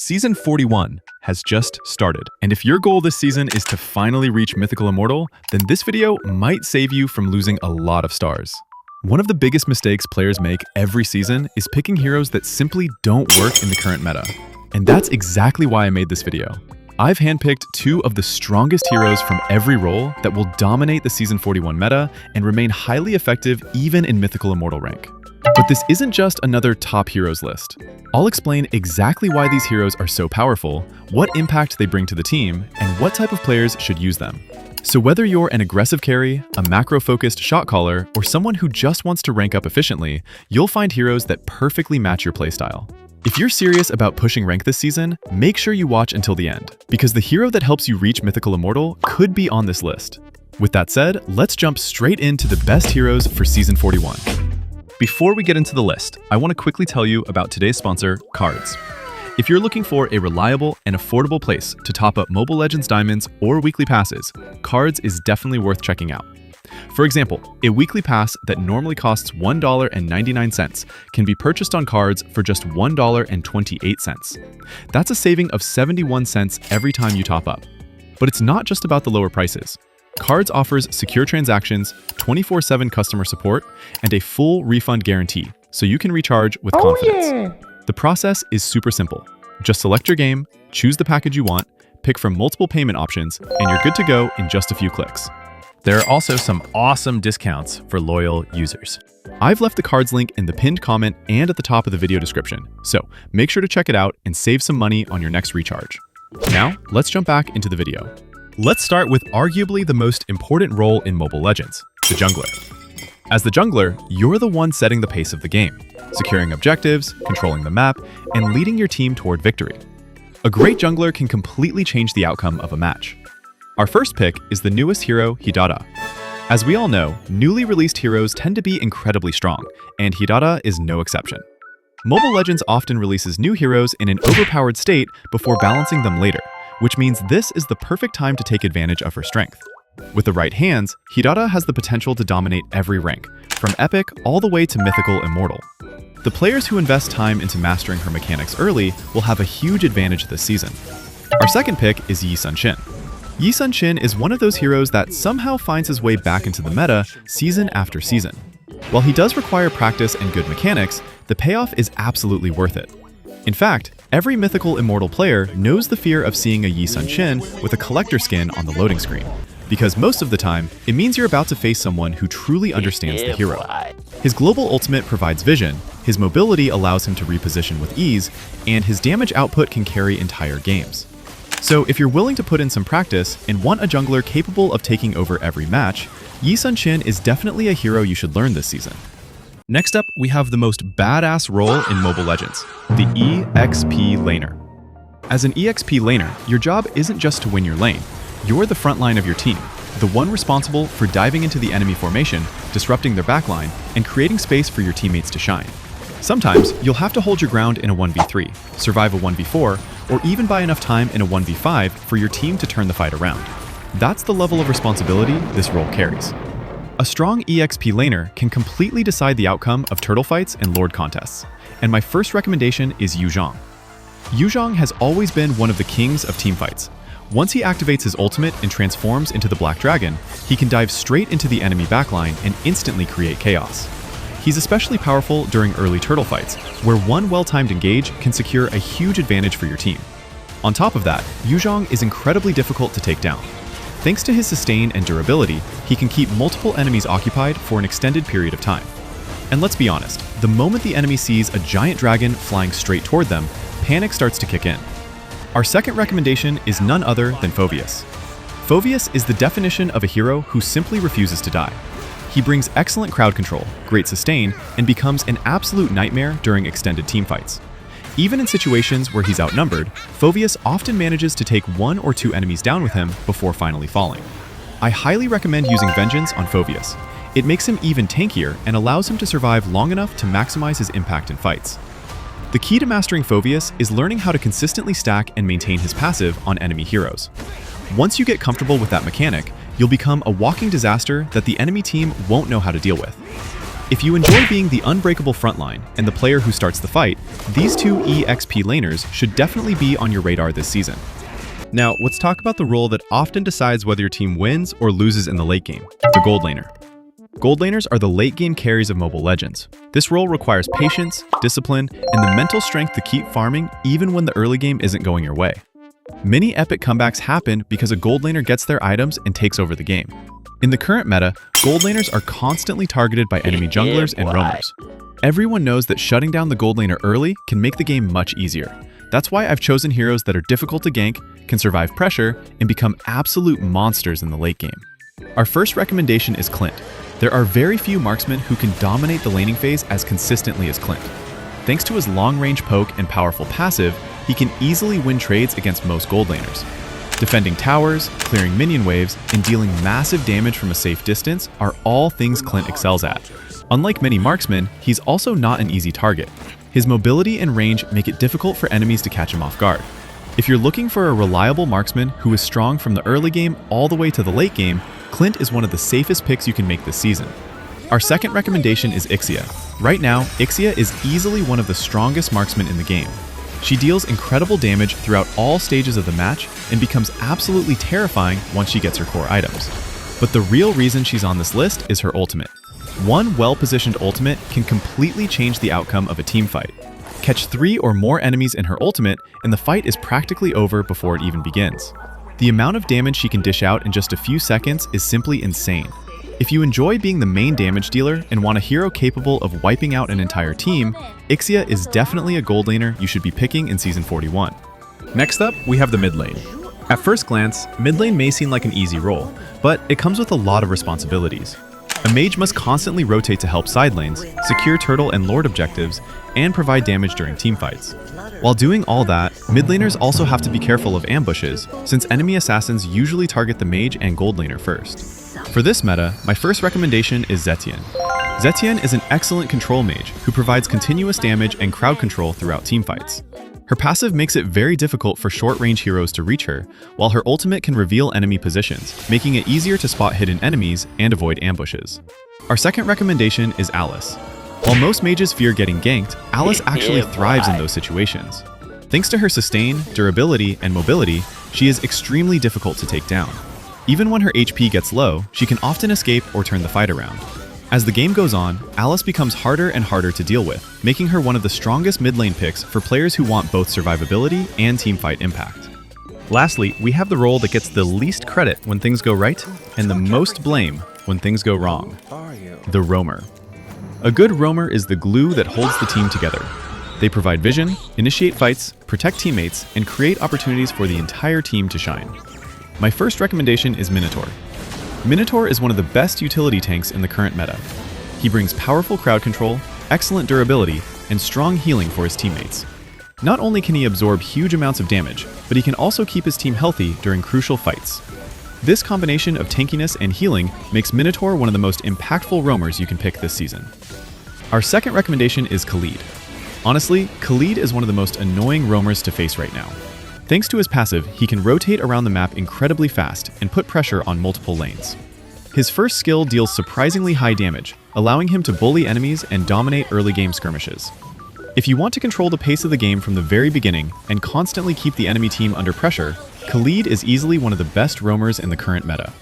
Season 41 has just started, and if your goal this season is to finally reach Mythical Immortal, then this video might save you from losing a lot of stars. One of the biggest mistakes players make every season is picking heroes that simply don't work in the current meta. And that's exactly why I made this video. I've handpicked two of the strongest heroes from every role that will dominate the Season 41 meta and remain highly effective even in Mythical Immortal rank. But this isn't just another top heroes list. I'll explain exactly why these heroes are so powerful, what impact they bring to the team, and what type of players should use them. So whether you're an aggressive carry, a macro-focused shot caller, or someone who just wants to rank up efficiently, you'll find heroes that perfectly match your playstyle. If you're serious about pushing rank this season, make sure you watch until the end, because the hero that helps you reach Mythical Immortal could be on this list. With that said, let's jump straight into the best heroes for Season 41. Before we get into the list, I want to quickly tell you about today's sponsor, Cards. If you're looking for a reliable and affordable place to top up Mobile Legends Diamonds or weekly passes, Cards is definitely worth checking out. For example, a weekly pass that normally costs $1.99 can be purchased on Cards for just $1.28. That's a saving of 71 cents every time you top up. But it's not just about the lower prices. Cards offers secure transactions, 24/7 customer support, and a full refund guarantee, so you can recharge with confidence. Yeah. The process is super simple. Just select your game, choose the package you want, pick from multiple payment options, and you're good to go in just a few clicks. There are also some awesome discounts for loyal users. I've left the Cards link in the pinned comment and at the top of the video description, so make sure to check it out and save some money on your next recharge. Now, let's jump back into the video. Let's start with arguably the most important role in Mobile Legends, the jungler. As the jungler, you're the one setting the pace of the game, securing objectives, controlling the map, and leading your team toward victory. A great jungler can completely change the outcome of a match. Our first pick is the newest hero, Hidara. As we all know, newly released heroes tend to be incredibly strong, and Hidara is no exception. Mobile Legends often releases new heroes in an overpowered state before balancing them later, which means this is the perfect time to take advantage of her strength. With the right hands, Hidara has the potential to dominate every rank, from Epic all the way to Mythical Immortal. The players who invest time into mastering her mechanics early will have a huge advantage this season. Our second pick is Yi Sun-shin. Yi Sun-shin is one of those heroes that somehow finds his way back into the meta season after season. While he does require practice and good mechanics, the payoff is absolutely worth it. In fact, every Mythical Immortal player knows the fear of seeing a Yi Sun-shin with a collector skin on the loading screen, because most of the time, it means you're about to face someone who truly understands the hero. His global ultimate provides vision, his mobility allows him to reposition with ease, and his damage output can carry entire games. So if you're willing to put in some practice and want a jungler capable of taking over every match, Yi Sun-shin is definitely a hero you should learn this season. Next up, we have the most badass role in Mobile Legends, the EXP Laner. As an EXP Laner, your job isn't just to win your lane. You're the front line of your team, the one responsible for diving into the enemy formation, disrupting their backline, and creating space for your teammates to shine. Sometimes, you'll have to hold your ground in a 1v3, survive a 1v4, or even buy enough time in a 1v5 for your team to turn the fight around. That's the level of responsibility this role carries. A strong EXP laner can completely decide the outcome of turtle fights and lord contests, and my first recommendation is Yu Zhong. Yu Zhong has always been one of the kings of teamfights. Once he activates his ultimate and transforms into the Black Dragon, he can dive straight into the enemy backline and instantly create chaos. He's especially powerful during early turtle fights, where one well-timed engage can secure a huge advantage for your team. On top of that, Yu Zhong is incredibly difficult to take down. Thanks to his sustain and durability, he can keep multiple enemies occupied for an extended period of time. And let's be honest, the moment the enemy sees a giant dragon flying straight toward them, panic starts to kick in. Our second recommendation is none other than Phoveus. Phoveus is the definition of a hero who simply refuses to die. He brings excellent crowd control, great sustain, and becomes an absolute nightmare during extended teamfights. Even in situations where he's outnumbered, Phoveus often manages to take one or two enemies down with him before finally falling. I highly recommend using Vengeance on Phoveus. It makes him even tankier and allows him to survive long enough to maximize his impact in fights. The key to mastering Phoveus is learning how to consistently stack and maintain his passive on enemy heroes. Once you get comfortable with that mechanic, you'll become a walking disaster that the enemy team won't know how to deal with. If you enjoy being the unbreakable frontline and the player who starts the fight, these two EXP laners should definitely be on your radar this season. Now, let's talk about the role that often decides whether your team wins or loses in the late game, the gold laner. Gold laners are the late game carries of Mobile Legends. This role requires patience, discipline, and the mental strength to keep farming even when the early game isn't going your way. Many epic comebacks happen because a gold laner gets their items and takes over the game. In the current meta, gold laners are constantly targeted by enemy junglers and roamers. Everyone knows that shutting down the gold laner early can make the game much easier. That's why I've chosen heroes that are difficult to gank, can survive pressure, and become absolute monsters in the late game. Our first recommendation is Clint. There are very few marksmen who can dominate the laning phase as consistently as Clint. Thanks to his long-range poke and powerful passive, he can easily win trades against most gold laners. Defending towers, clearing minion waves, and dealing massive damage from a safe distance are all things Clint excels at. Unlike many marksmen, he's also not an easy target. His mobility and range make it difficult for enemies to catch him off guard. If you're looking for a reliable marksman who is strong from the early game all the way to the late game, Clint is one of the safest picks you can make this season. Our second recommendation is Ixia. Right now, Ixia is easily one of the strongest marksmen in the game. She deals incredible damage throughout all stages of the match and becomes absolutely terrifying once she gets her core items. But the real reason she's on this list is her ultimate. One well-positioned ultimate can completely change the outcome of a team fight. Catch 3 or more enemies in her ultimate, and the fight is practically over before it even begins. The amount of damage she can dish out in just a few seconds is simply insane. If you enjoy being the main damage dealer and want a hero capable of wiping out an entire team, Ixia is definitely a gold laner you should be picking in Season 41. Next up, we have the mid lane. At first glance, mid lane may seem like an easy role, but it comes with a lot of responsibilities. A mage must constantly rotate to help side lanes, secure turtle and lord objectives, and provide damage during teamfights. While doing all that, mid laners also have to be careful of ambushes, since enemy assassins usually target the mage and gold laner first. For this meta, my first recommendation is Zetian. Zetian is an excellent control mage who provides continuous damage and crowd control throughout teamfights. Her passive makes it very difficult for short-range heroes to reach her, while her ultimate can reveal enemy positions, making it easier to spot hidden enemies and avoid ambushes. Our second recommendation is Alice. While most mages fear getting ganked, Alice actually thrives in those situations. Thanks to her sustain, durability, and mobility, she is extremely difficult to take down. Even when her HP gets low, she can often escape or turn the fight around. As the game goes on, Alice becomes harder and harder to deal with, making her one of the strongest mid lane picks for players who want both survivability and teamfight impact. Lastly, we have the role that gets the least credit when things go right, and the most blame when things go wrong: the roamer. A good roamer is the glue that holds the team together. They provide vision, initiate fights, protect teammates, and create opportunities for the entire team to shine. My first recommendation is Minotaur. Minotaur is one of the best utility tanks in the current meta. He brings powerful crowd control, excellent durability, and strong healing for his teammates. Not only can he absorb huge amounts of damage, but he can also keep his team healthy during crucial fights. This combination of tankiness and healing makes Minotaur one of the most impactful roamers you can pick this season. Our second recommendation is Khalid. Honestly, Khalid is one of the most annoying roamers to face right now. Thanks to his passive, he can rotate around the map incredibly fast and put pressure on multiple lanes. His first skill deals surprisingly high damage, allowing him to bully enemies and dominate early game skirmishes. If you want to control the pace of the game from the very beginning and constantly keep the enemy team under pressure, Khalid is easily one of the best roamers in the current meta.